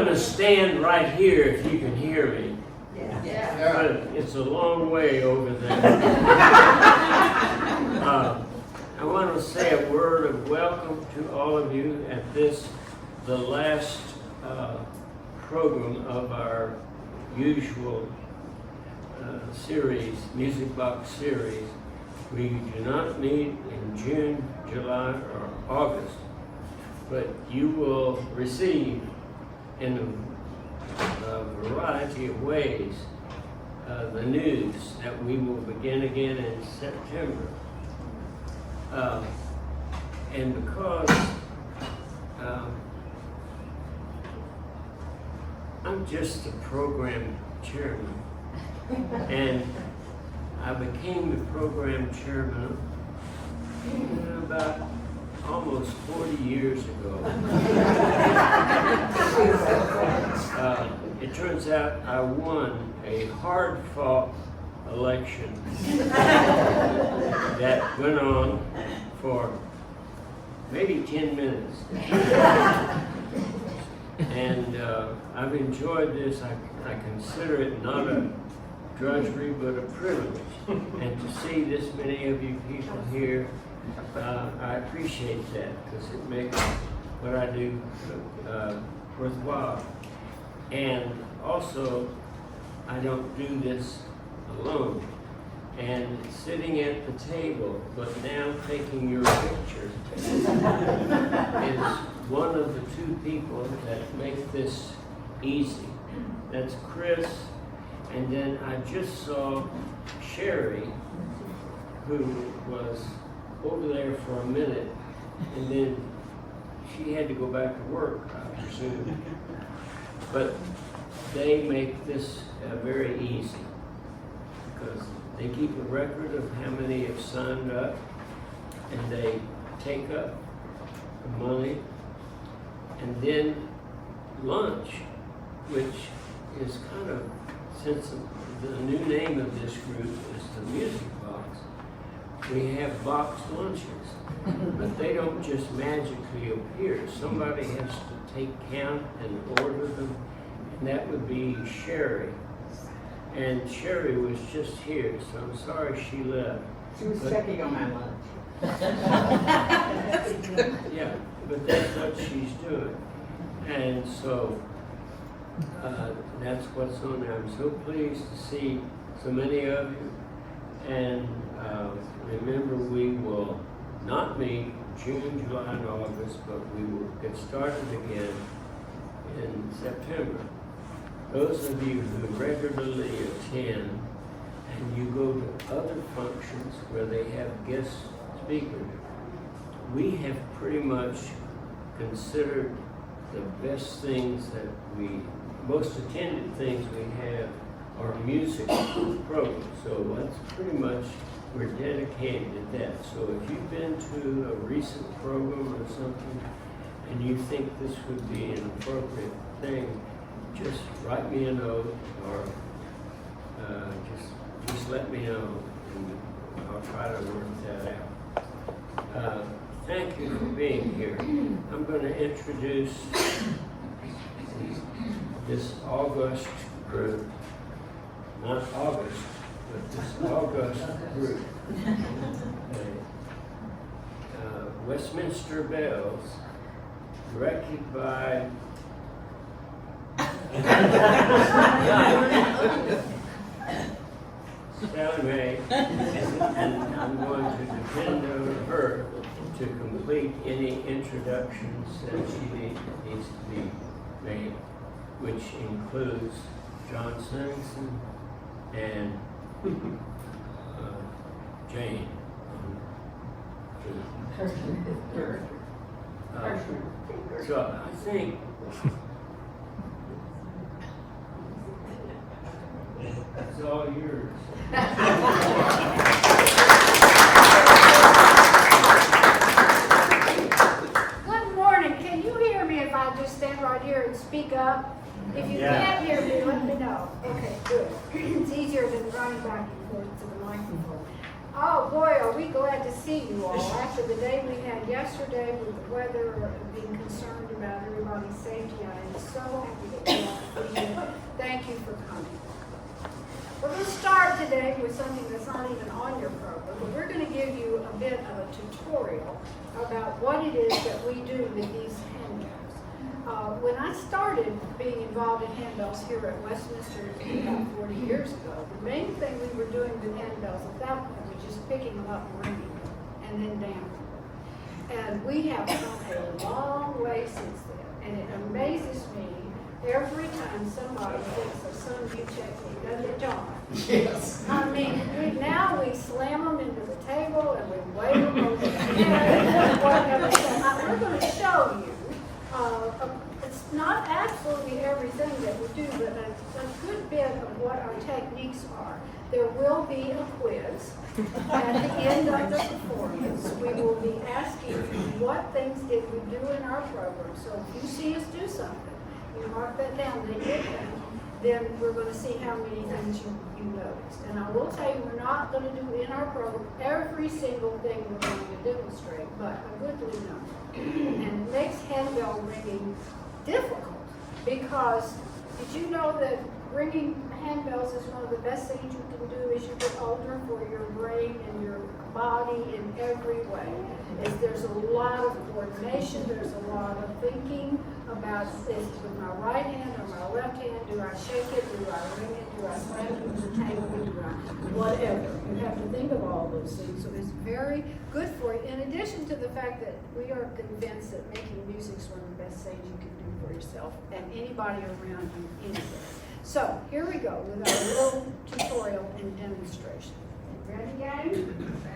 gonna stand right here if you can hear me. Yeah. But it's a long way over there. I want to say a word of welcome to all of you at this, the last program of our usual series, Music Box series. We do not meet in June, July, or August, but you will receive in a variety of ways the news that we will begin again in September. And because I'm just a program chairman, and I became the program chairman about almost 40 years ago. It turns out I won a hard-fought election that went on for maybe 10 minutes. And I've enjoyed this. I consider it not a drudgery, but a privilege. And to see this many of you people here, I appreciate that because it makes what I do worthwhile. And also, I don't do this alone. And sitting at the table, but now taking your picture, is one of the two people that make this easy. That's Chris, and then I just saw Sherry, who was over there for a minute, and then she had to go back to work, I presume. But they make this very easy because they keep a record of how many have signed up, and they take up the money, and then lunch, which is kind of, since the new name of this group is the Music Box, we have box lunches, but they don't just magically appear. Somebody has to take count and order them, and that would be Sherry. And Sherry was just here, so I'm sorry she left. She was checking on my lunch. Yeah, but that's what she's doing. And so that's what's on there. I'm so pleased to see so many of you. And remember, we will not meet June, July, and August, but we will get started again in September. Those of you who regularly attend and you go to other functions where they have guest speakers, we have pretty much considered the best things that most attended things we have are music programs. So that's pretty much, we're dedicated to that. So if you've been to a recent program or something and you think this would be an appropriate thing, just write me a note or just let me know and I'll try to work that out. Thank you for being here. I'm going to introduce this August group, not August, but this August group. Westminster Bells, directed by Sally Mae, and I'm going to depend on her to complete any introductions that she needs to be made, which includes John Singleton and Jane. So I think it's all yours. Good morning. Can you hear me if I just stand right here and speak up? If you can't hear me, let me know. Okay, good. It's easier than running back and forth to the microphone. Oh boy, are we glad to see you all. After the day we had yesterday with the weather, being concerned about everybody's safety, I am so happy to today with something that's not even on your program, but we're going to give you a bit of a tutorial about what it is that we do with these handbells. When I started being involved in handbells here at Westminster about 40 years ago, the main thing we were doing with handbells at that point was just picking them up and ringing them, and then damping them. And we have come a long way since then, and it amazes me every time somebody thinks of some new technique, doesn't it, John? Yes. I mean, now we slam them into the table and we wave them over the head. Whatever. So we're going to show you. It's not absolutely everything that we do, but a good bit of what our techniques are. There will be a quiz at the end of the performance. We will be asking you what things did we do in our program. So if you see us do something, you mark that down, they did that. Then we're going to see how many things you noticed. And I will tell you, we're not going to do in our program every single thing we're going to demonstrate, but a goodly number. And it makes handbell ringing difficult because did you know that ringing handbells is one of the best things you can do as you get older for your brain and your body in every way? There's a lot of coordination, there's a lot of thinking about this with my right hand or my left hand. Do I shake it? Do I ring it? Do I slam it with the table? Do I whatever? You have to think of all those things. So it's very good for you. In addition to the fact that we are convinced that making music is one of the best things you can do for yourself and anybody around you anywhere. So here we go with our little tutorial and demonstration. Ready, gang?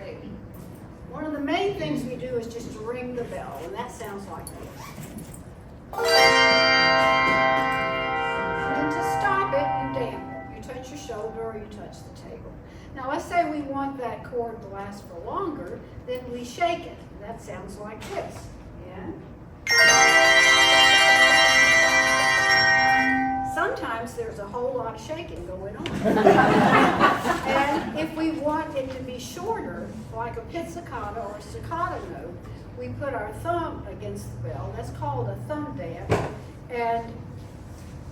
Ready. One of the main things we do is just to ring the bell, and that sounds like this. And then to stop it, you damp it. You touch your shoulder or you touch the table. Now let's say we want that chord to last for longer, then we shake it. That sounds like this. And sometimes there's a whole lot of shaking going on. And if we want it to be shorter, like a pizzicato or a staccato note, we put our thumb against the bell. That's called a thumb damp. And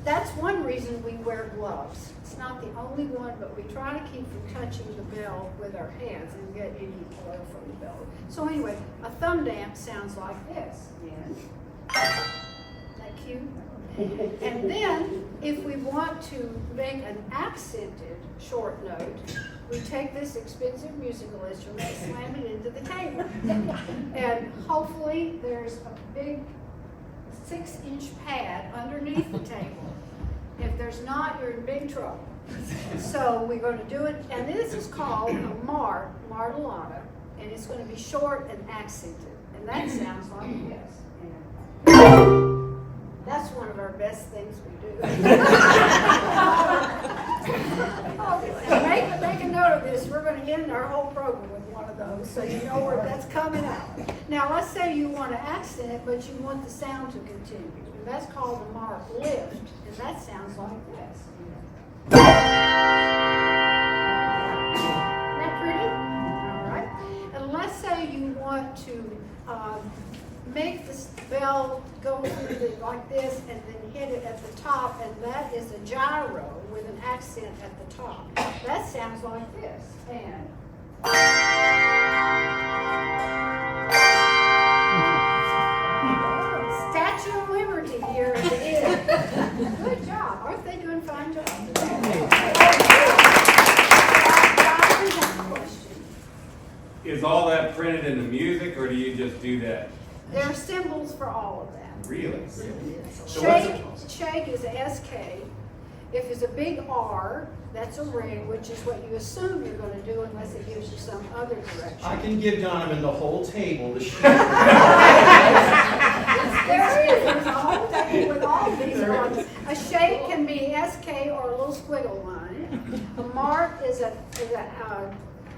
that's one reason we wear gloves. It's not the only one, but we try to keep from touching the bell with our hands and get any oil from the bell. So anyway, a thumb damp sounds like this. And that cute? And then, if we want to make an accented short note, we take this expensive musical instrument and slam it into the table. And hopefully there's a big 6-inch pad underneath the table. If there's not, you're in big trouble. So we're going to do it, and this is called a martellata, and it's going to be short and accented. And that sounds like this. That's one of our best things we do. And make a note of this. We're going to end our whole program with one of those, so you know where that's coming out. Now, let's say you want to accent it, but you want the sound to continue. And that's called a marked lift, and that sounds like this. Isn't that pretty? All right. And let's say you want to make the bell go through like this and then hit it at the top, and that is a gyro with an accent at the top. That sounds like this. And Statue of Liberty here at the end. Good job. Aren't they doing a fine job? Is all that printed in the music, or do you just do that? There are symbols for all of that. Really? Shake is a SK. If it's a big R, that's a ring, which is what you assume you're going to do unless it gives you some other direction. I can give Donovan the whole table to shake. There's a whole table with all these ones. A shake can be SK or a little squiggle line. A mark is a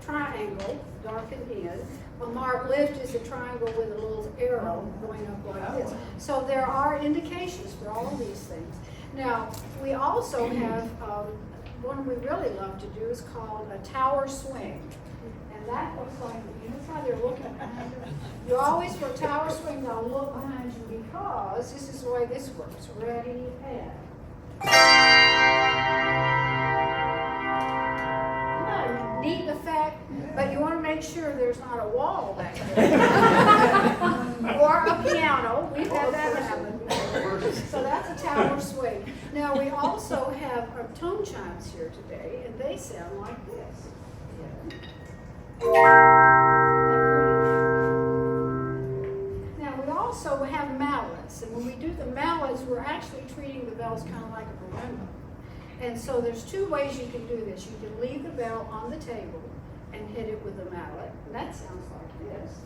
triangle, darkened in. A marked lift is a triangle with a little arrow going up like this. So there are indications for all of these things. Now, we also have one we really love to do is called a tower swing. And that looks like, you know how they're looking behind you? You always, for a tower swing, they'll look behind you because this is the way this works. Ready, and. But you want to make sure there's not a wall back there. Or a piano. We've had that happen. So that's a tower swing. Now, we also have our tone chimes here today, and they sound like this. Now, we also have mallets, and when we do the mallets, we're actually treating the bells kind of like a marimba. And so there's two ways you can do this. You can leave the bell on the table and hit it with a mallet, and that sounds like this.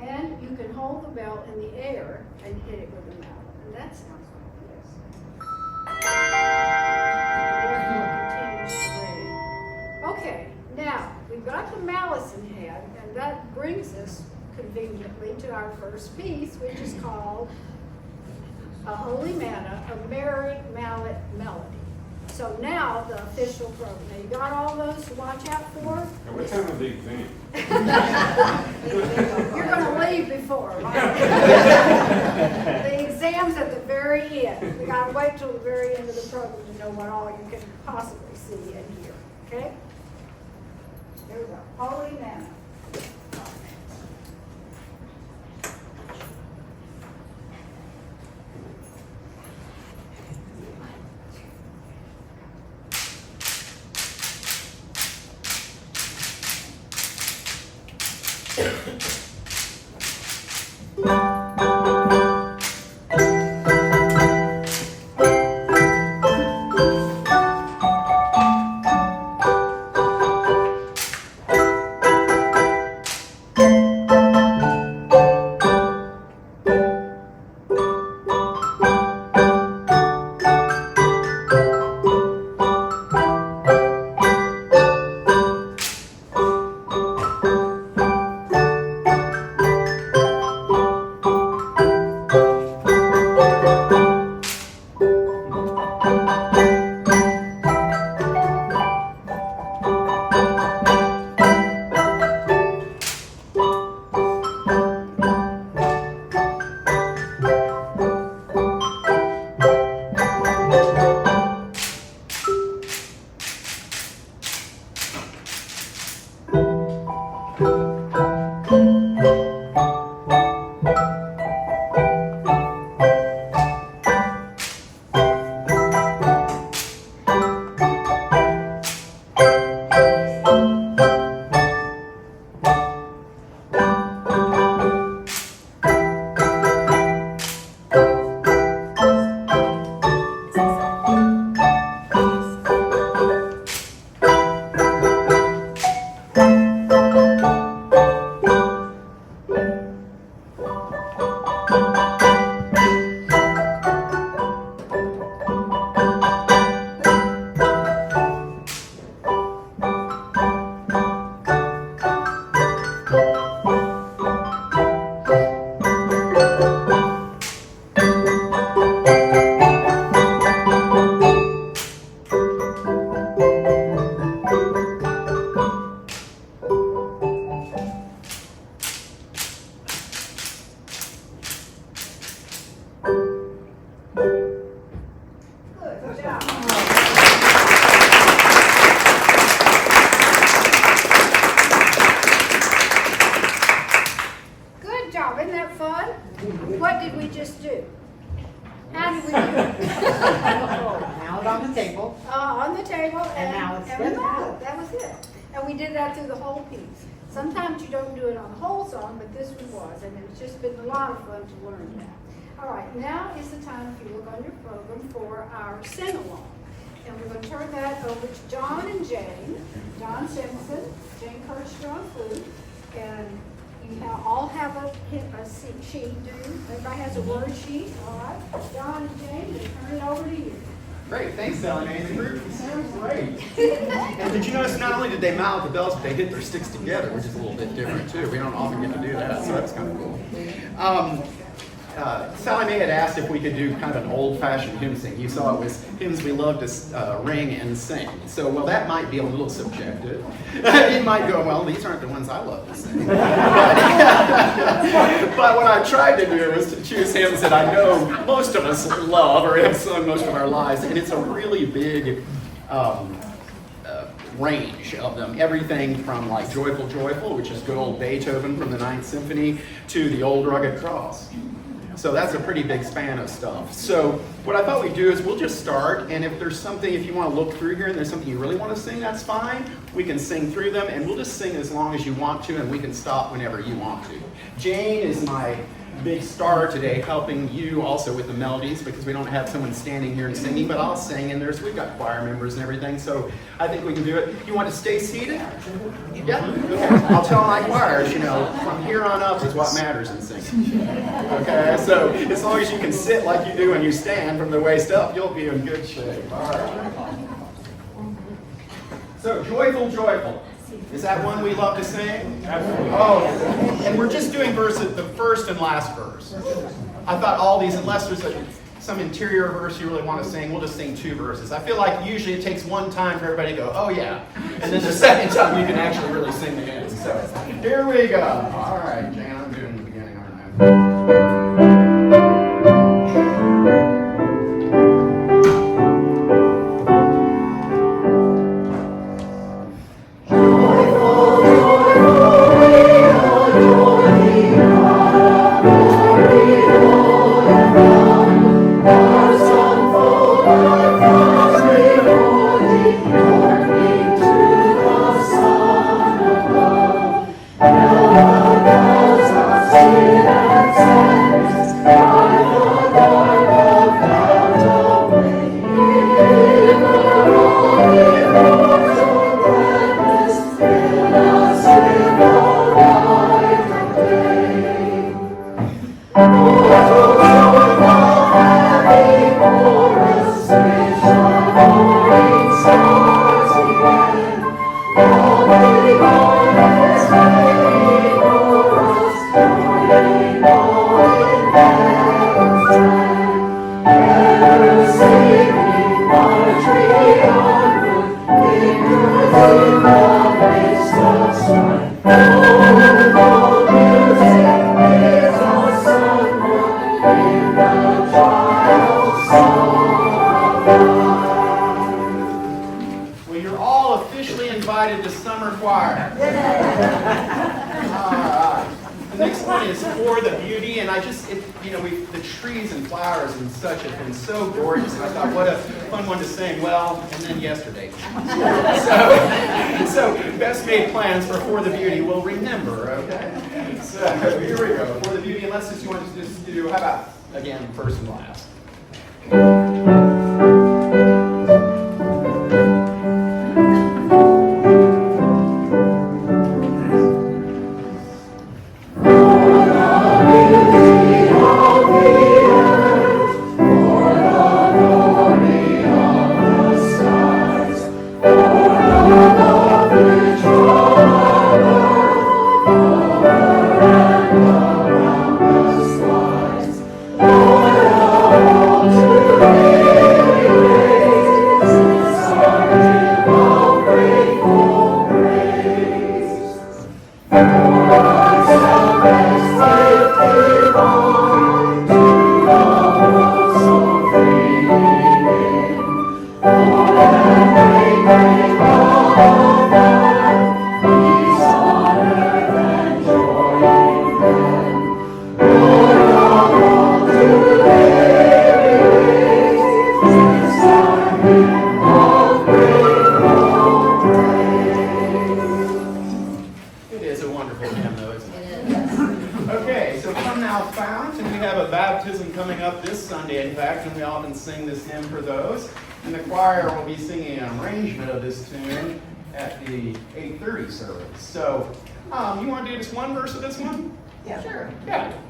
And you can hold the bell in the air and hit it with a mallet, and that sounds like this. Therefore, it continues to ring. Okay, now we've got the mallets in hand, and that brings us conveniently to our first piece, which is called A Holy Manna, a Merry Mallet Melody. So now the official program. Now you got all those to watch out for? And what time is the exam? You're going to leave before, right? The exam's at the very end. We got to wait till the very end of the program to know what all you can possibly see and hear. Okay? Here we go. Holy Manna. On the table and the mallet. That was it. And we did that through the whole piece. Sometimes you don't do it on the whole song, but this one was, and it's just been a lot of fun to learn that. All right, now is the time, if you look on your program, for our sing-along. And we're going to turn that over to John and Jane. John Simpson, Jane Kirchner on flute, and you all have a sheet, do you? Everybody has a word sheet, all right? John and Jane, we turn it over to you. Great, thanks, Sally Mae. Sounds great. And did you notice not only did they mallet the bells, but they hit their sticks together, which is a little bit different too. We don't often get to do that, so that's kind of cool. Sally Mae had asked if we could do kind of an old-fashioned hymn sing. You saw it was hymns we love to ring and sing. So, well, that might be a little subjective. You might go, well, these aren't the ones I love to sing. But what I tried to do was to choose hymns that I know most of us love or have sung most of our lives, and it's a really big range of them. Everything from like Joyful Joyful, which is good old Beethoven from the Ninth Symphony, to the Old Rugged Cross. So that's a pretty big span of stuff. So what I thought we'd do is we'll just start, and if there's something, if you want to look through here and there's something you really want to sing, that's fine. We can sing through them, and we'll just sing as long as you want to, and we can stop whenever you want to. Jane is my big star today, helping you also with the melodies, because we don't have someone standing here and singing, but I'll sing, and we've got choir members and everything, so I think we can do it. You want to stay seated? Yeah? Okay. I'll tell my choirs, from here on up is what matters in singing. Okay, so as long as you can sit like you do when you stand from the waist up, you'll be in good shape. All right. So, Joyful, Joyful. Is that one we love to sing? Absolutely. Oh, and we're just doing verses, the first and last verse. I thought all these, unless there's some interior verse you really want to sing, we'll just sing 2 verses. I feel like usually it takes one time for everybody to go, oh yeah. And then the second time you can actually really sing the hymn. So, here we go. All right, Jane, I'm doing the beginning, aren't I? So best made plans for the Beauty will remember, okay? So here we go. For the Beauty, unless you want to just do, how about, again, first and last?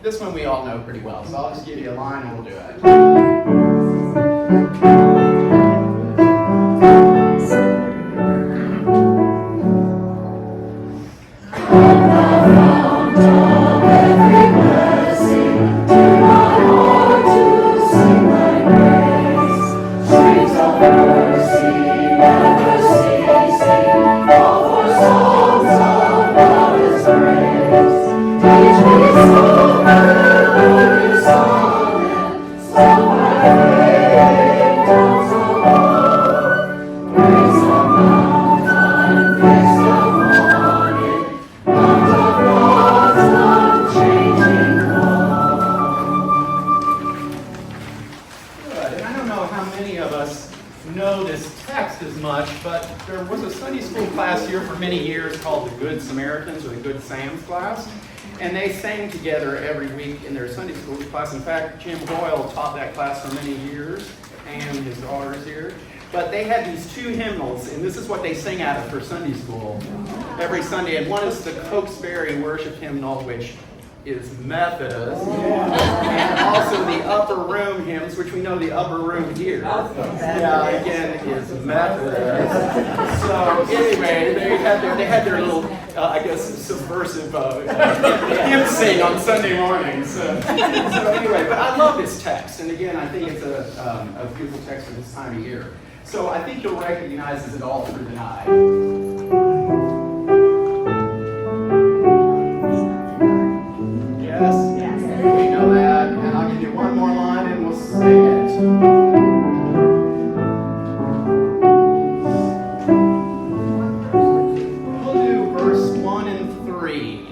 This one we all know pretty well, so I'll just give you a line and we'll do it. know this text as much, but there was a Sunday school class here for many years called the Good Samaritans or the Good Sam's class. And they sang together every week in their Sunday school class. In fact, Jim Boyle taught that class for many years, and his daughter's here. But they had these two hymnals, and this is what they sing out of for Sunday school every Sunday. And one is the Cokesbury worship hymnal, which is Methodist, and also the Upper Room hymns, which we know the Upper Room here, again, is Methodist. So anyway, they had their little, I guess, subversive hymn sing on Sunday mornings. So anyway, but I love this text, and again, I think it's a beautiful text for this time of year. So I think you'll recognize it all through the night. Yes, we know that, and I'll give you one more line and we'll sing it. We'll do verse 1 and 3.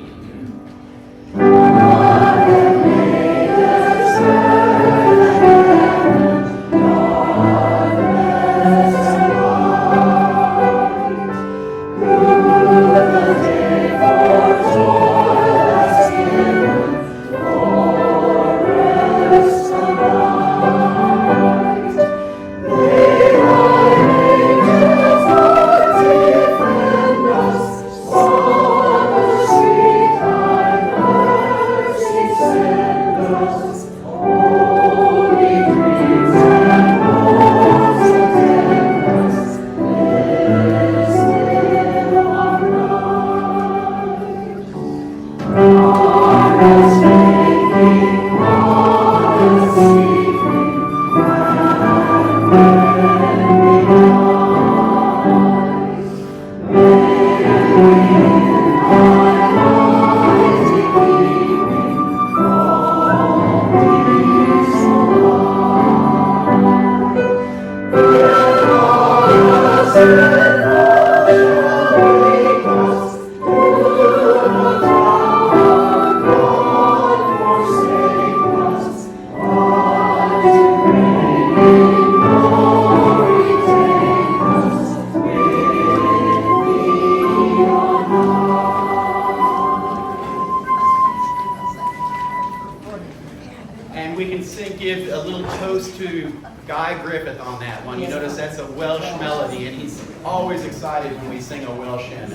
Give a little toast to Guy Griffith on that one. You notice that's a Welsh melody, and he's always excited when we sing a Welsh hymn.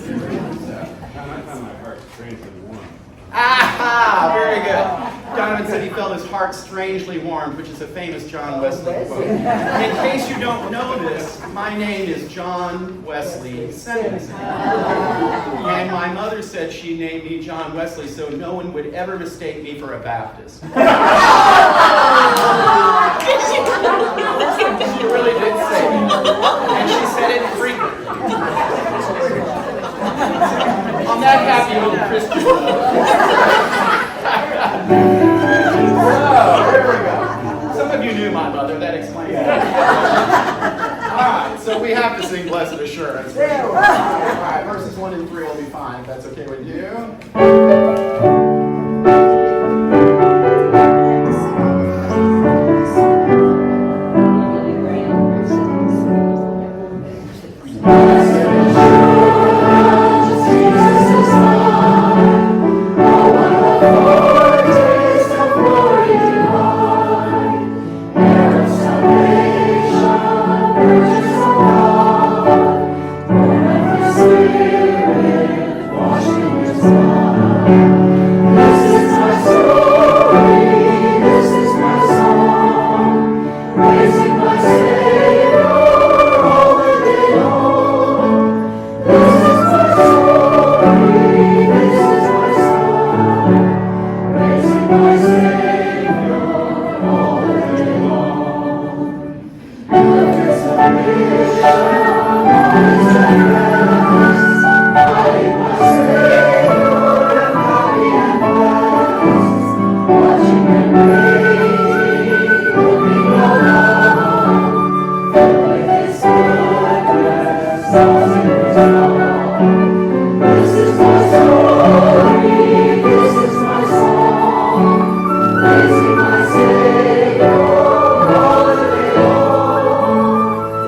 My heart strangely warm. Aha! Very good. Donovan said he felt his heart strangely warmed, which is a famous John Wesley quote. In case you don't know this, my name is John Wesley Simmons. And my mother said she named me John Wesley so no one would ever mistake me for a Baptist. She really did say that. And she said it frequently. On that happy little Christian note. Here we go. Some of you knew my mother, that explains it. Alright, so we have to sing Blessed Assurance. For sure. Alright, verses 1 and 3 will be fine, if that's okay with you.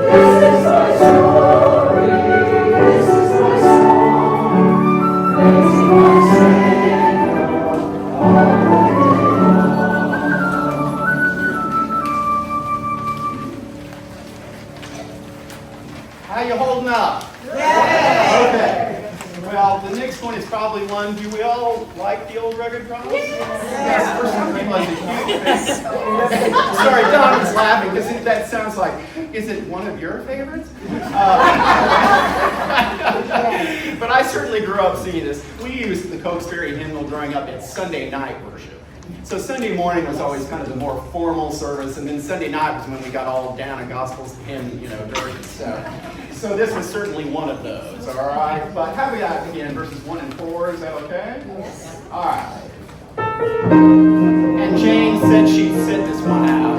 This How you holding up? Okay. Well, the next one is probably one, do we all like the old Rugged Cross? Yes. For some people, it's a huge thing. Sorry, Don was laughing because that sounds like, is it one of your favorites? But I certainly grew up singing this. We used the Cokesbury hymnal growing up at Sunday night worship. So Sunday morning was always kind of the more formal service, and then Sunday night was when we got all down in gospels hymn, dirty stuff. So this was certainly one of those, all right? But how do we begin? Verses 1 and 4, is that okay? Yes. All right. And Jane said she'd sit this one out.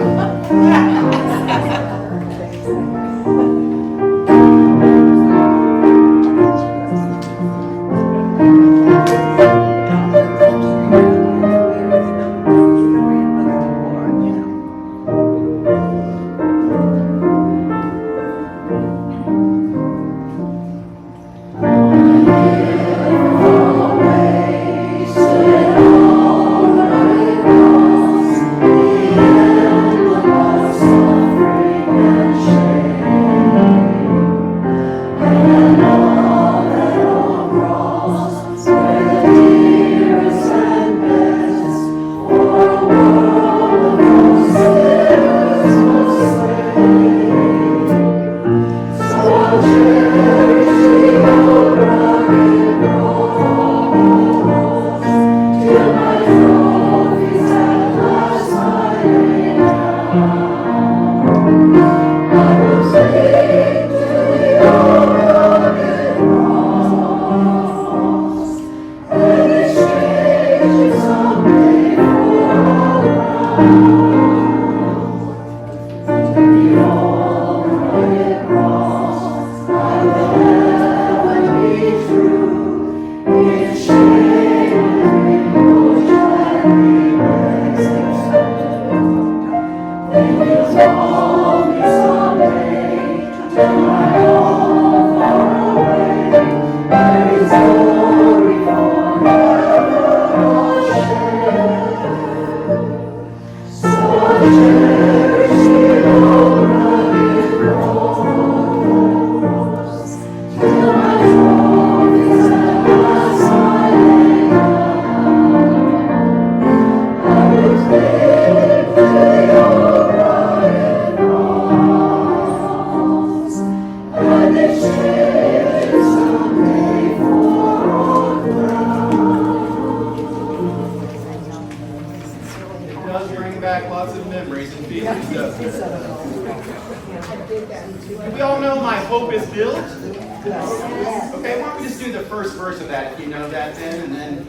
We all know my hope is built. Okay, why don't we just do the first verse of that, if you know that then, and then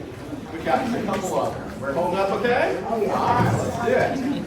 we've got a couple others. We're holding up okay? All right, let's do it.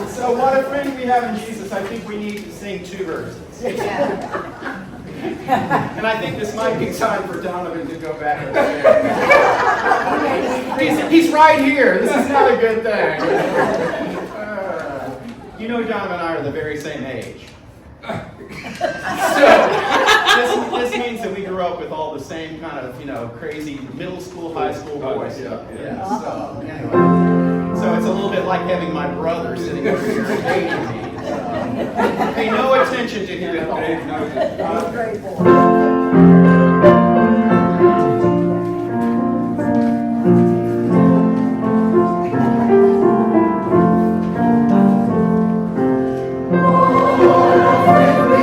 So what a friend we have in Jesus. I think we need to sing two verses. And I think this might be time for Donovan to go back and share. He's right here. This is not a good thing. You know Donovan and I are the very same age. So this means that we grew up with all the same kind of, crazy middle school, high school boys. Yeah. So anyway. So it's a little bit like having my brother sitting over here hating me. Pay no attention to him at all. What a friend we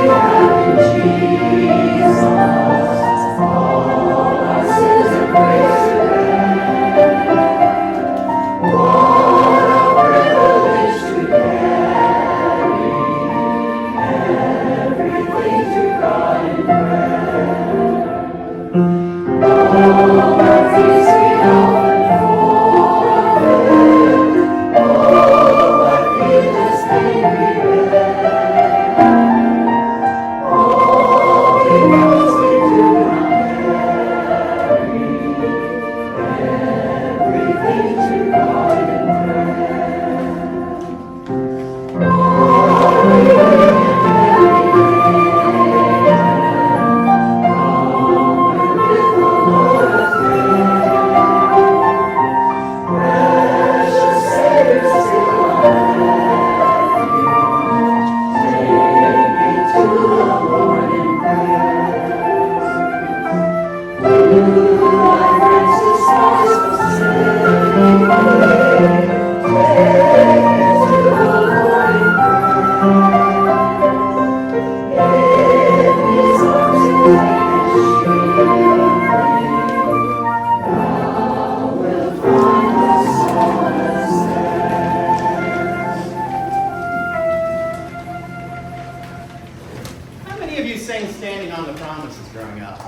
Standing on the Promises growing up?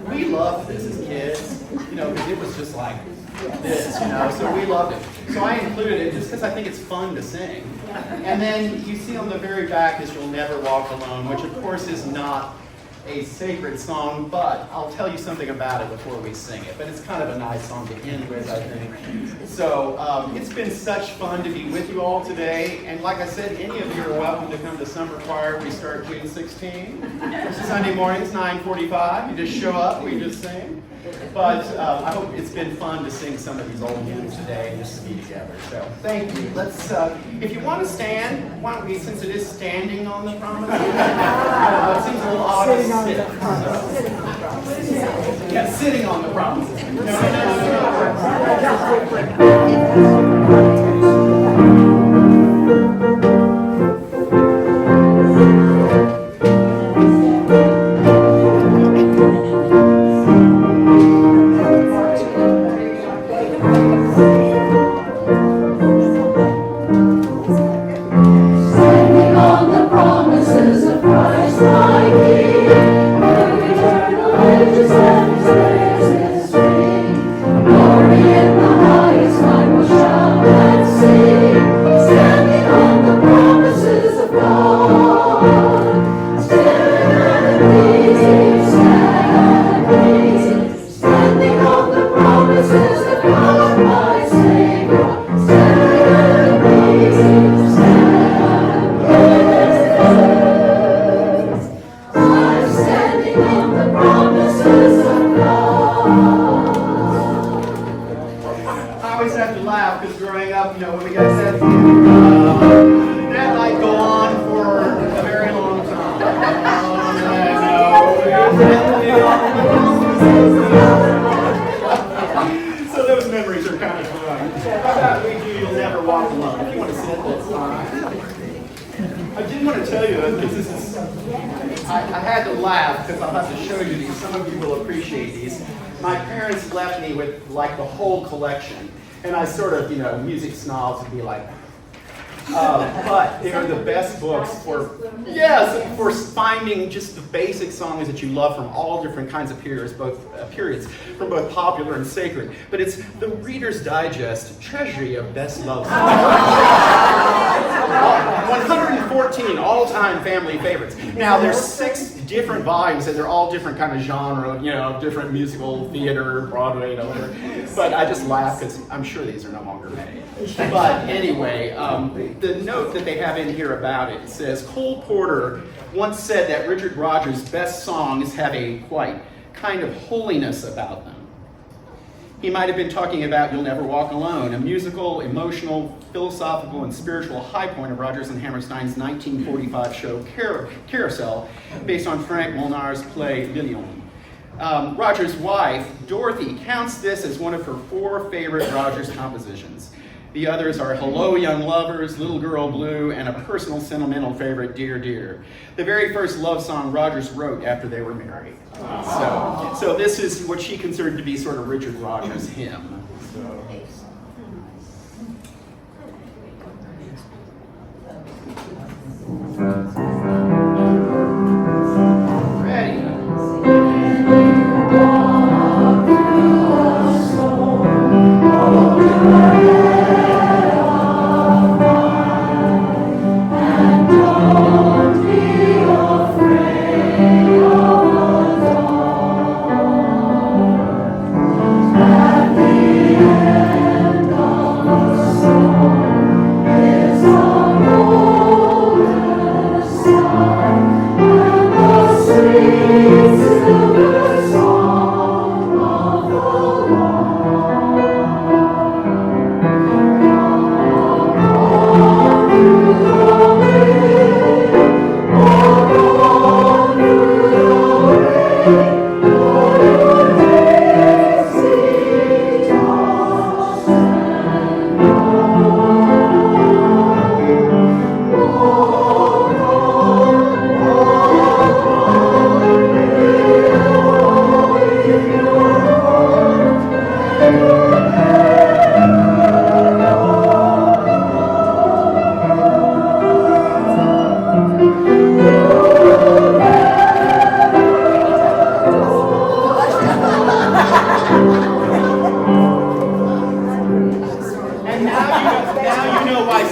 We loved this as kids, because it was just like this, so we loved it. So I included it just because I think it's fun to sing. And then you see on the very back is You'll Never Walk Alone, which of course is not a sacred song, but I'll tell you something about it before we sing it. But it's kind of a nice song to end with, I think. So it's been such fun to be with you all today. And like I said, any of you are welcome to come to summer choir. We start June 16th. Sunday mornings, 9:45. You just show up, we just sing. But I hope it's been fun to sing some of these old hymns today and just to be together. So thank you. Let's, if you want to stand, why don't we, since it is standing on the promise, it seems a little odd to sit. Yeah, sitting on the promises. And I sort of, music snobs would be like, but they're the best books for finding just the basic songs that you love from all different kinds of periods, from both popular and sacred. But it's the Reader's Digest treasury of best love songs. 114 all-time family favorites. Now there's 6 different volumes, and they're all different kind of genre, different musical, theater, Broadway, whatever. But I just laugh because I'm sure these are no longer made. But anyway, the note that they have in here about it says, Cole Porter once said that Richard Rodgers' best songs have a, quite, kind of holiness about them. He might have been talking about You'll Never Walk Alone, a musical, emotional, philosophical, and spiritual high point of Rodgers and Hammerstein's 1945 show Carousel, based on Frank Molnar's play Lilian. Rodgers' wife, Dorothy, counts this as one of her 4 favorite Rodgers compositions. The others are Hello, Young Lovers, Little Girl Blue, and a personal sentimental favorite, Dear Dear. The very first love song Rodgers wrote after they were married. So this is what she considered to be sort of Richard Rodgers' hymn. Ready? Yeah.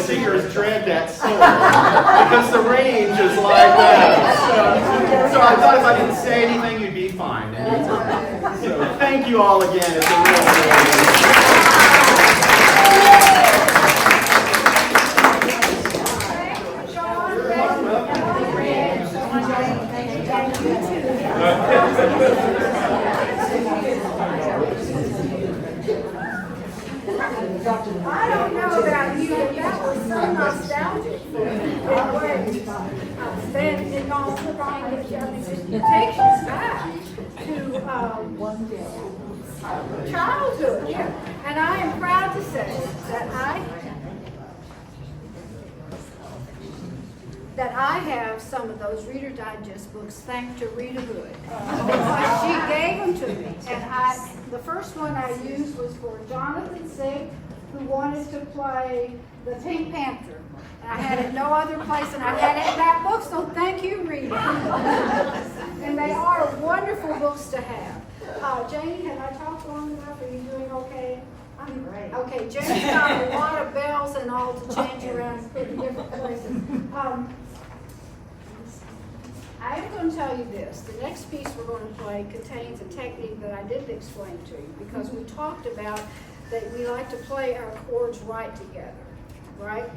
singers dread that solo because the range is like that. So I thought if I didn't say anything, you'd be fine. So thank you all again. It's a I don't know about you, but that was so nostalgic for me. Standing on the line, it takes us back to childhood. And I am proud to say that I have some of those Reader Digest books thanks to Rita Hood. She gave them to me, and the first one I used was for Jonathan Sig, who wanted to play the Pink Panther. And I had it no other place, and I had it in that book, so thank you, Rita. And they are wonderful books to have. Janie, have I talked long enough? Are you doing okay? I'm great. Okay, Janie's got a lot of bells and all to change around and put in different places. I am going to tell you this. The next piece we're going to play contains a technique that I didn't explain to you, because we talked about that we like to play our chords right together, right?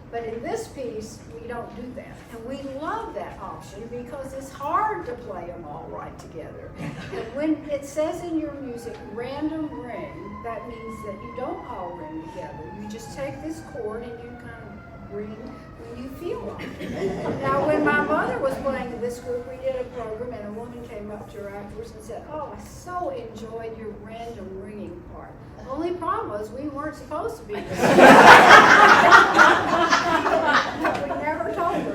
But in this piece, we don't do that. And we love that option because it's hard to play them all right together. And when it says in your music, random ring, that means that you don't all ring together. You just take this chord and you kind of ring when you feel like it. Now, when my mother was playing in this group, we did a program, and a woman came up to her afterwards and said, "Oh, I so enjoyed your random ringing part. Only problem was we weren't supposed to be there." We never told her.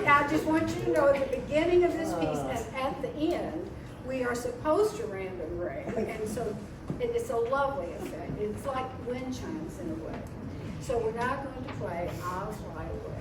I just want you to know at the beginning of this piece and at the end, we are supposed to random ring. And so it's a lovely effect. It's like wind chimes in a way. So we're not going to play I'll Fly Away.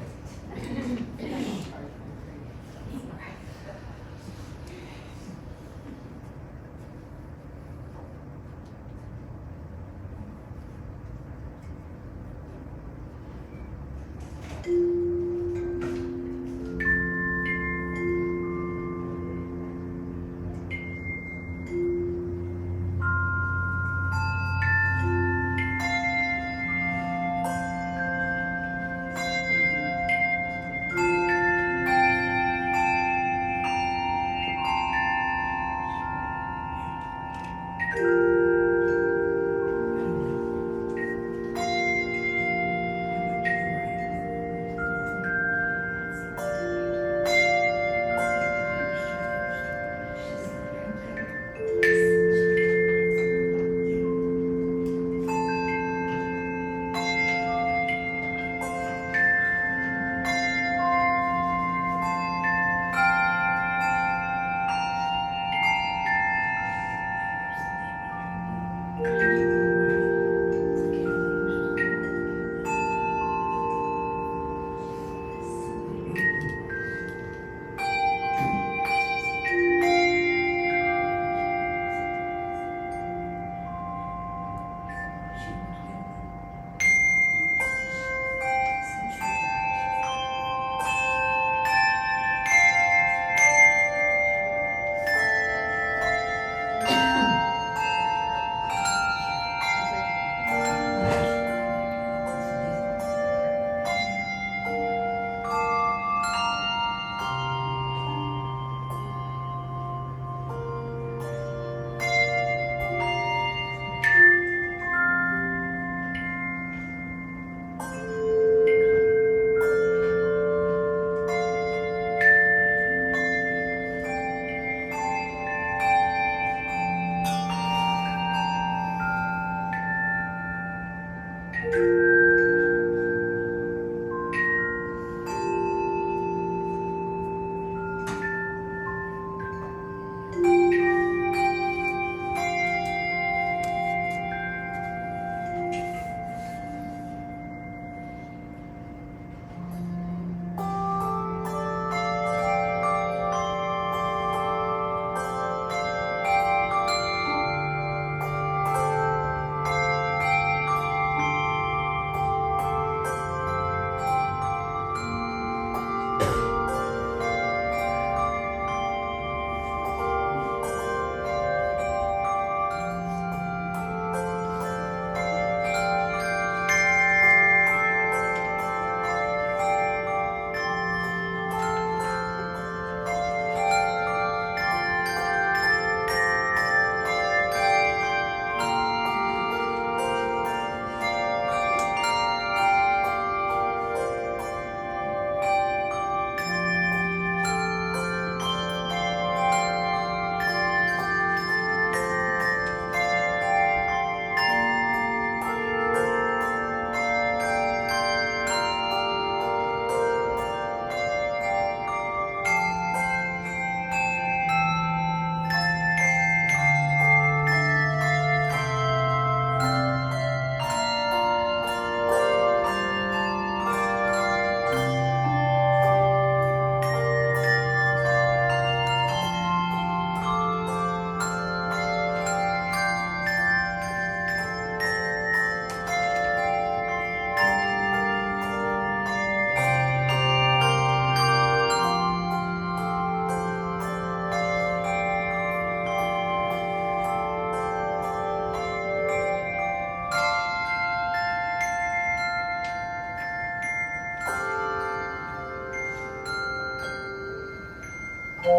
Now,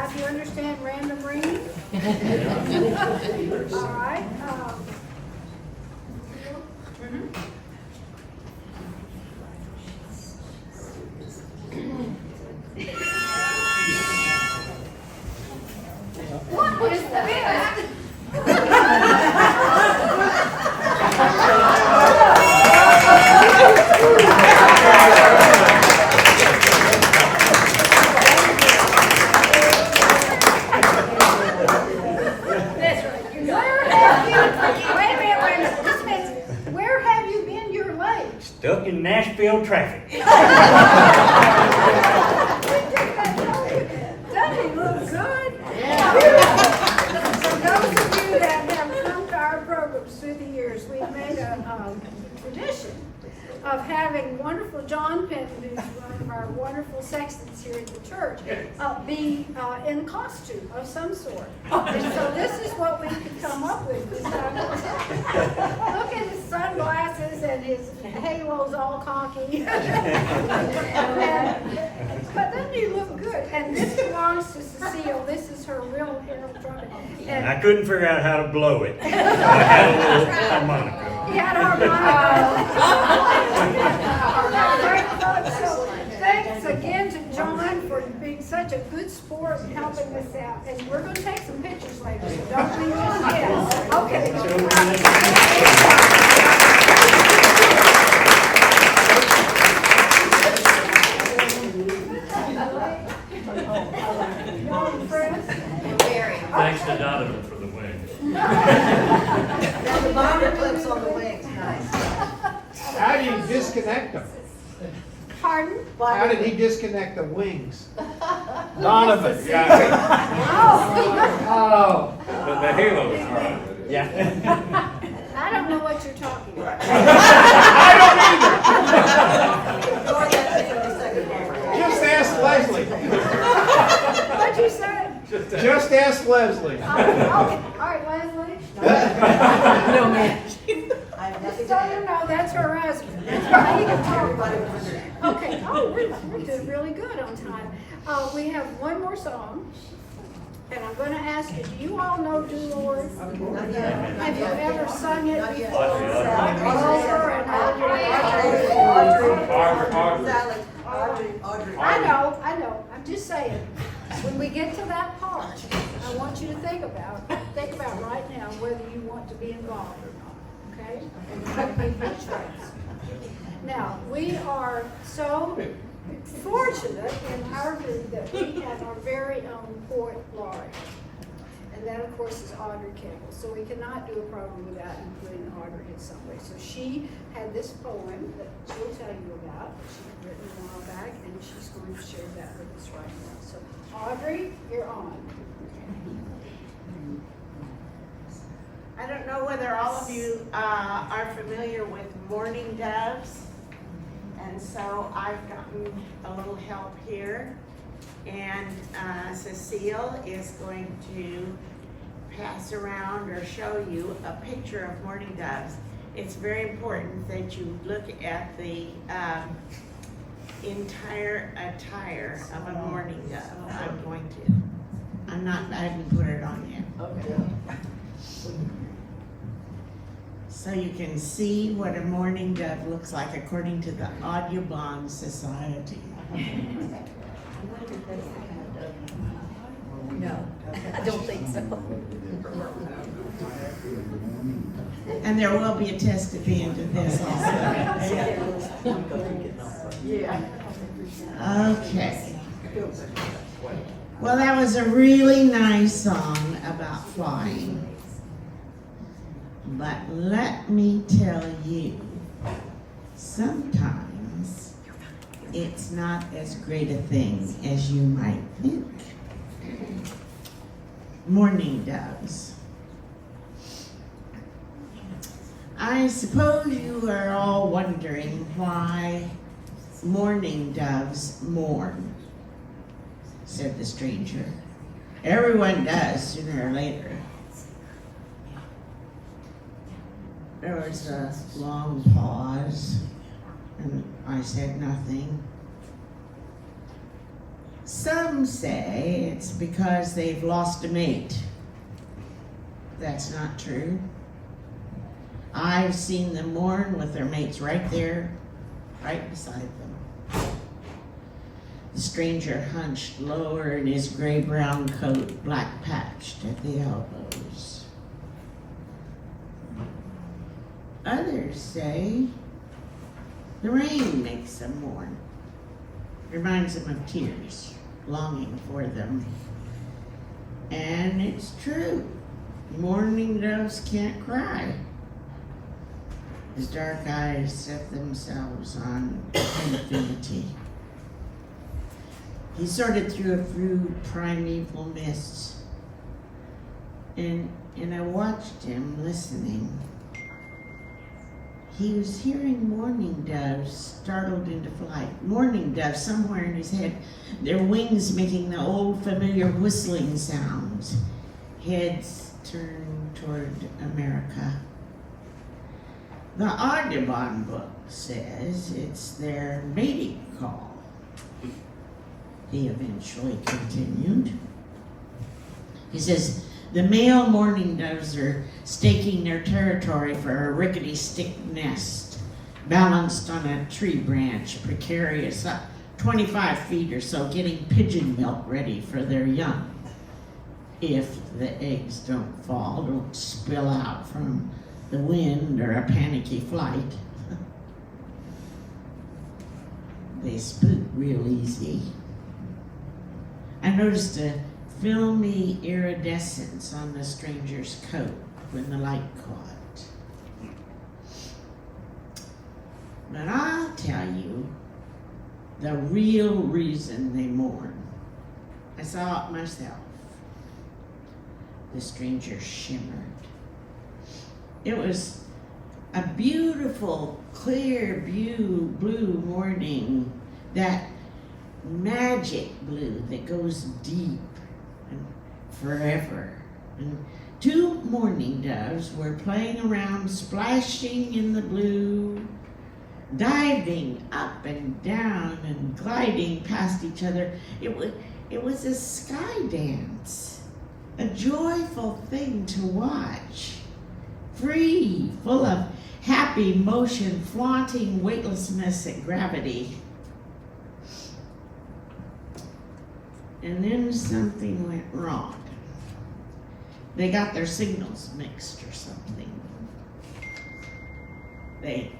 do you understand random ringing? All right. What is this? That's right. Where have you? Wait a minute. Just a minute. Where have you been your life? Stuck in Nashville traffic. Doesn't he look good? For those of you that have come to our programs through the years, we've made a tradition of having wonderful John Penn, who's one of our wonderful sextons here at the church, be in costume of some sort. And so this is what we could come up with. Look at his sunglasses and his halo's all cocky. But doesn't he look good? And this belongs to Cecile. This is her real air trumpet. And I couldn't figure out how to blow it. I had a little harmonica. He had harmonica. So thanks again to John for being such a good sport and helping us out. And we're going to take some pictures later, so don't leave us yet. Okay. Y'all impressed? Thanks to Donovan for the wings. Now the bomber clips on the wings, nice. How do you disconnect them? Pardon? How did he disconnect the wings? Donovan. Oh, Oh. The halo is hard. Yeah. I don't know what you're talking about. Ignore that 50-second part. Just ask Leslie. What'd you say? Just ask Leslie. Oh, okay, all right, Leslie. No, man. I have nothing to No, add. no, that's her husband. You can talk. Everybody was wondering. Okay, oh, we're doing really good on time. We have one more song, and I'm gonna ask you, do you all know Do Lord? Not yet. Have you ever sung it Not yet. before? Over and over. Audrey. I know, I'm just saying, when we get to that part, I want you to think about right now whether you want to be involved or not, okay? And I'll give you a choice. Now, we are so fortunate in our group that we have our very own poet laureate. And that, of course, is Audrey Campbell. So we cannot do a program without including Audrey in some way. So she had this poem that she'll tell you about, that she had written a while back, and she's going to share that with us right now. So Audrey, you're on. I don't know whether all of you are familiar with mourning doves. And so I've gotten a little help here. And Cecile is going to pass around or show you a picture of mourning doves. It's very important that you look at the entire attire of a mourning dove. I haven't put it on yet. Okay. So you can see what a mourning dove looks like according to the Audubon Society. No, I don't think so. And there will be a test at the end of this also. Yeah. Okay. Well, that was a really nice song about flying. But let me tell you, sometimes it's not as great a thing as you might think. Mourning doves. I suppose you are all wondering why mourning doves mourn, said the stranger. Everyone does sooner or later. There was a long pause, and I said nothing. Some say it's because they've lost a mate. That's not true. I've seen them mourn with their mates right there, right beside them. The stranger hunched lower in his gray-brown coat, black patched at the elbows. Others say the rain makes them mourn. Reminds them of tears, longing for them. And it's true. Mourning doves can't cry. His dark eyes set themselves on infinity. He sorted through a few primeval mists, and I watched him listening. He was hearing mourning doves startled into flight. Mourning doves somewhere in his head, their wings making the old familiar whistling sounds. Heads turned toward America. The Audubon book says it's their mating call. He eventually continued. He says, the male mourning doves are staking their territory for a rickety stick nest, balanced on a tree branch, precarious, 25 feet or so, getting pigeon milk ready for their young. If the eggs don't fall, don't spill out from the wind or a panicky flight. They spook real easy. I noticed a filmy iridescence on the stranger's coat when the light caught. But I'll tell you the real reason they mourn. I saw it myself. The stranger shimmered. It was a beautiful, clear blue morning, that magic blue that goes deep and forever. And 2 mourning doves were playing around, splashing in the blue, diving up and down and gliding past each other. It was a sky dance, a joyful thing to watch. Free, full of happy motion, flaunting weightlessness and gravity. And then something went wrong. They got their signals mixed or something. They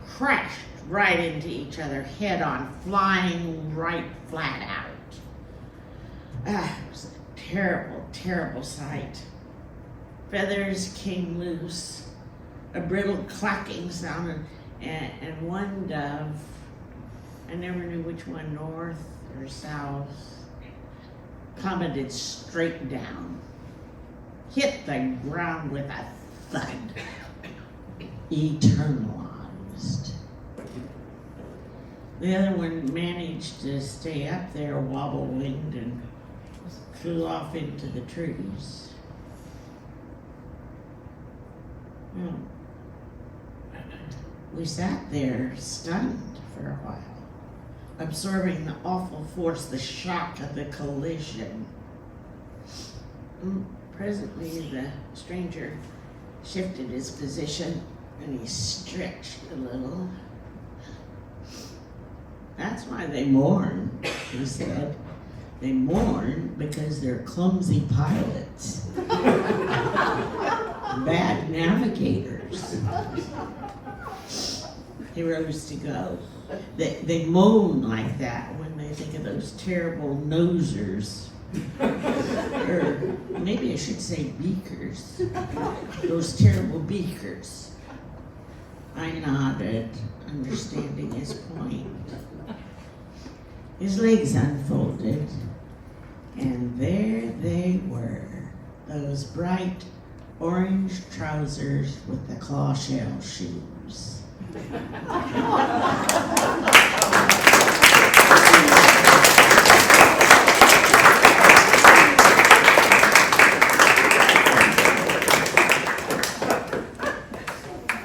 crashed right into each other head on, flying right flat out. It was a terrible, terrible sight. Feathers came loose, a brittle clacking sound, and one dove, I never knew which one, north or south, plummeted straight down, hit the ground with a thud, eternalized. The other one managed to stay up there wobble-winged and flew off into the trees. Well, we sat there stunned for a while, absorbing the awful force, the shock of the collision. Presently, the stranger shifted his position and he stretched a little. That's why they mourn, he said. They mourn because they're clumsy pilots, bad navigators. He rose to go. They moan like that when they think of those terrible nosers. Or maybe I should say beakers. Those terrible beakers. I nodded, understanding his point. His legs unfolded, and there they were, those bright orange trousers with the claw shell shoes.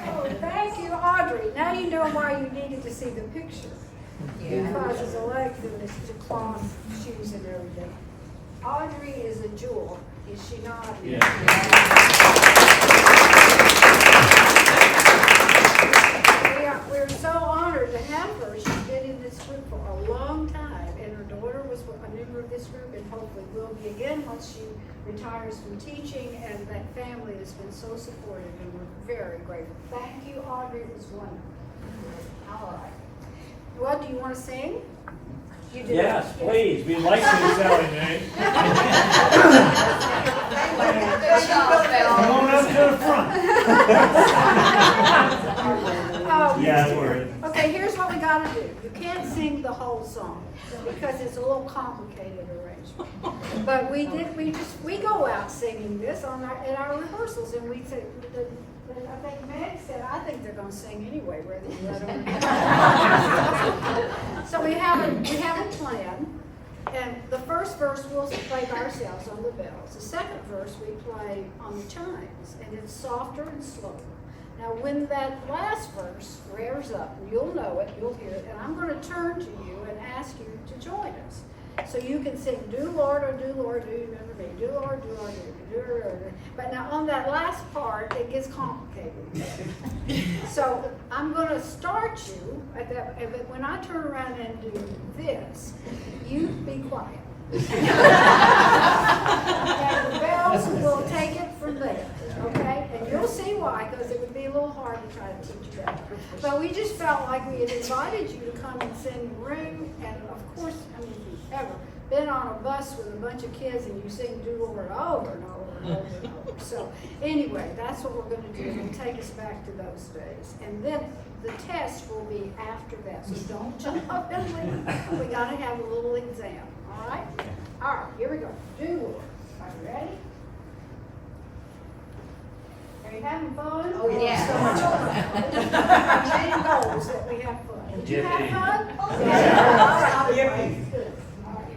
Oh, thank you, Audrey. Now you know why you needed to see the picture. Because his legs and his claw shoes and everything. Audrey is a jewel, is she not? We're so honored to have her. She's been in this group for a long time, and her daughter was a member of this group, and hopefully will be again once she retires from teaching, and that family has been so supportive, and we're very grateful. Thank you, Audrey. It was wonderful. All right. What, do you want to sing? You do. Yes, please, we'd like to, Sally Mae. Come on up to the front. Yeah, we're. Okay, here's what we gotta do. You can't sing the whole song because it's a little complicated arrangement. But we go out singing this at our rehearsals, and we say, I think Meg said, I think they're gonna sing anyway, whether you let them. So we have a plan, and the first verse we'll play by ourselves on the bells. The second verse we play on the chimes, and it's softer and slower. Now when that last verse rears up, and you'll know it, you'll hear it, and I'm gonna turn to you and ask you to join us. So you can sing, do Lord, oh do Lord, do you remember me? Do Lord, do Lord, do Lord. But now on that last part, it gets complicated. So I'm going to start you, but when I turn around and do this, you be quiet. And the bells will take it from there, okay? And you'll see why, because it would be a little hard to try to teach you that. But we just felt like we had invited you to come and sing, ring, and of course, I mean, ever been on a bus with a bunch of kids and you sing Do Lord over and over and over and over. So anyway, that's what we're going to do. It'll take us back to those days. And then the test will be after that. So don't jump up and leave. We got to have a little exam. All right? All right, here we go. Do Lord. Are you ready? Are you having fun? Oh, yeah. So much fun. Our main goal is that we have fun. Did you have fun? Oh, yeah. All right. Good. All right.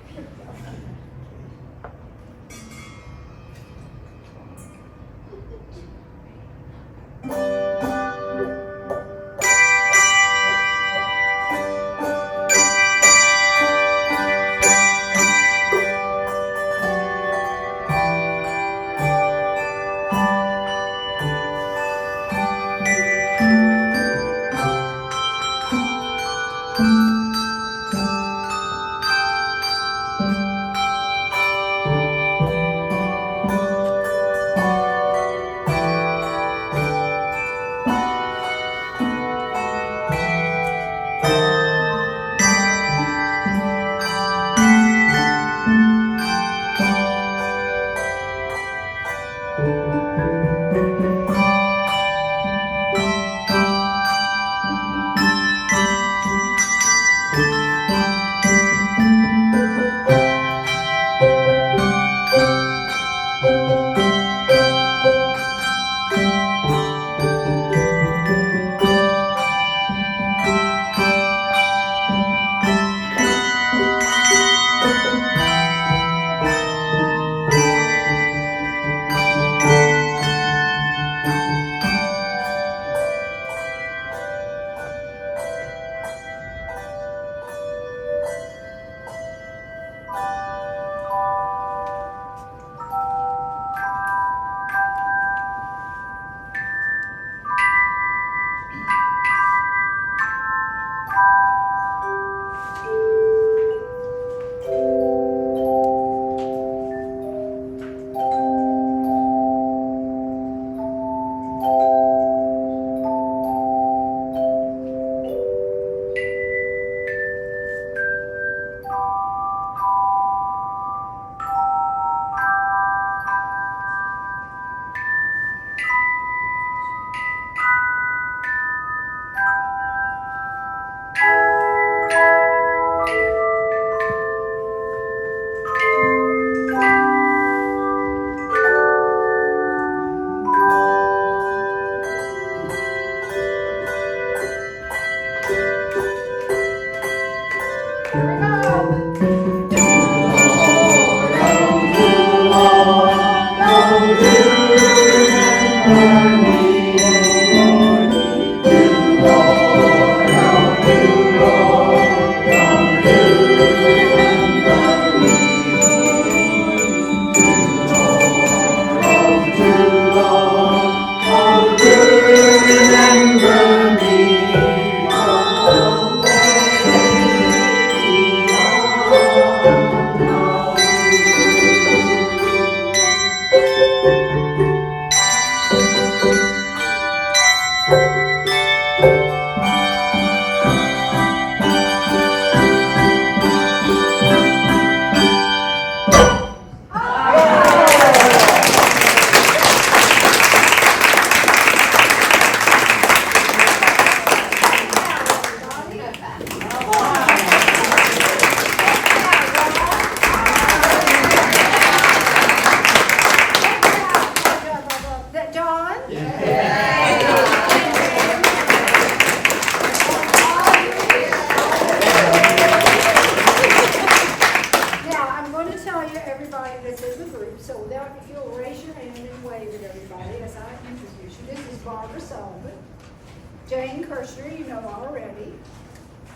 Jane Kirshner, you know already.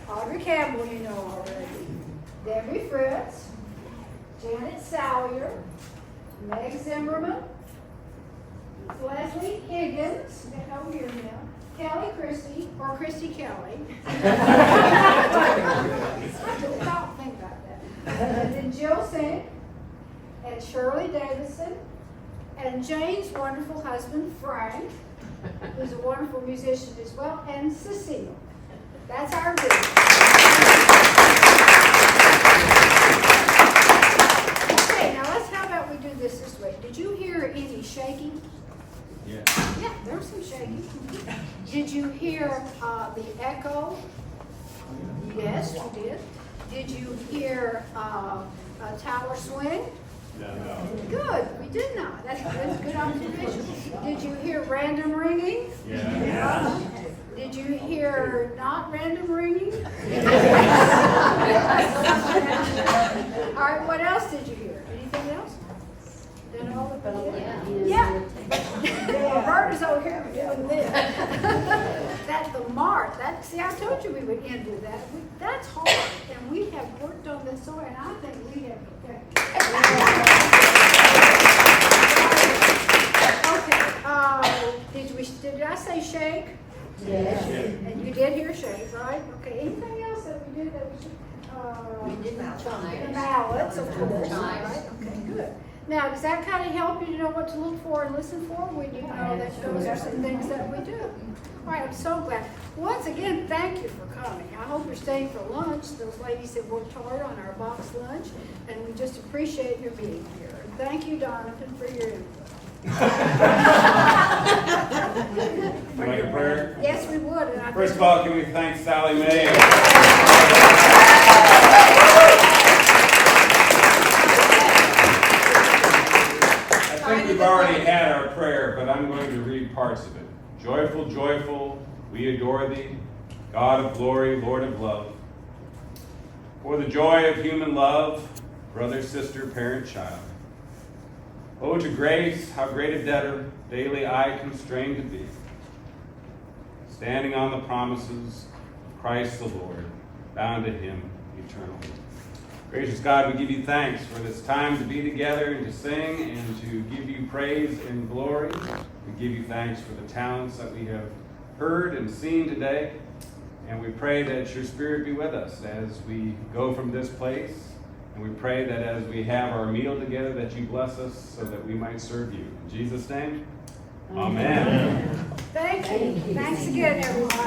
Audrey Campbell, you know already. Debbie Fritz, Janet Salyer, Meg Zimmerman, Leslie Higgins, over here now, Kelly Christie, or Christy Kelly. I don't think about that. And then Jill Sink, and Shirley Davison, and Jane's wonderful husband, Frank, who's a wonderful musician as well, and Cecile. That's our group. this way. Did you hear any shaking? Yeah. Yeah, there was some shaking. Did you hear the echo? Yes, you did. Did you hear a tower swing? No. Good, we did not. That's good observation. Did you hear random ringing? Yeah. Did you hear not random ringing? All right, what else did you hear? Anything else? Did all of it? Yeah. Roberta's over here doing this. That's the mark. See, I told you we would end with that. That's hard, and we have worked on this so, and I think we have. Okay. Did I say shake? Yes. And you did hear shake, right? Okay. Anything else that we did that we should? We did The ballots, of course. Right? Okay. Good. Now, does that kind of help you to know what to look for and listen for when you know that those are some things that we do? All right, I'm so glad. Once again, thank you for coming. I hope you're staying for lunch. Those ladies have worked hard on our box lunch, and we just appreciate your being here. And thank you, Donovan, for your input. Would you like a prayer? Yes, we would. And First of all, can we thank Sally Mae? I think we've already had our prayer, but I'm going to read parts of it. Joyful, joyful, we adore thee, God of glory, Lord of love. For the joy of human love, brother, sister, parent, child. Oh, to grace, how great a debtor daily I constrain to be, standing on the promises of Christ the Lord, bound to him eternally. Gracious God, we give you thanks for this time to be together and to sing and to give you praise and glory. We give you thanks for the talents that we have heard and seen today. And we pray that your Spirit be with us as we go from this place. And we pray that as we have our meal together, that you bless us so that we might serve you. In Jesus' name, amen. Thank you. Thanks again, everyone.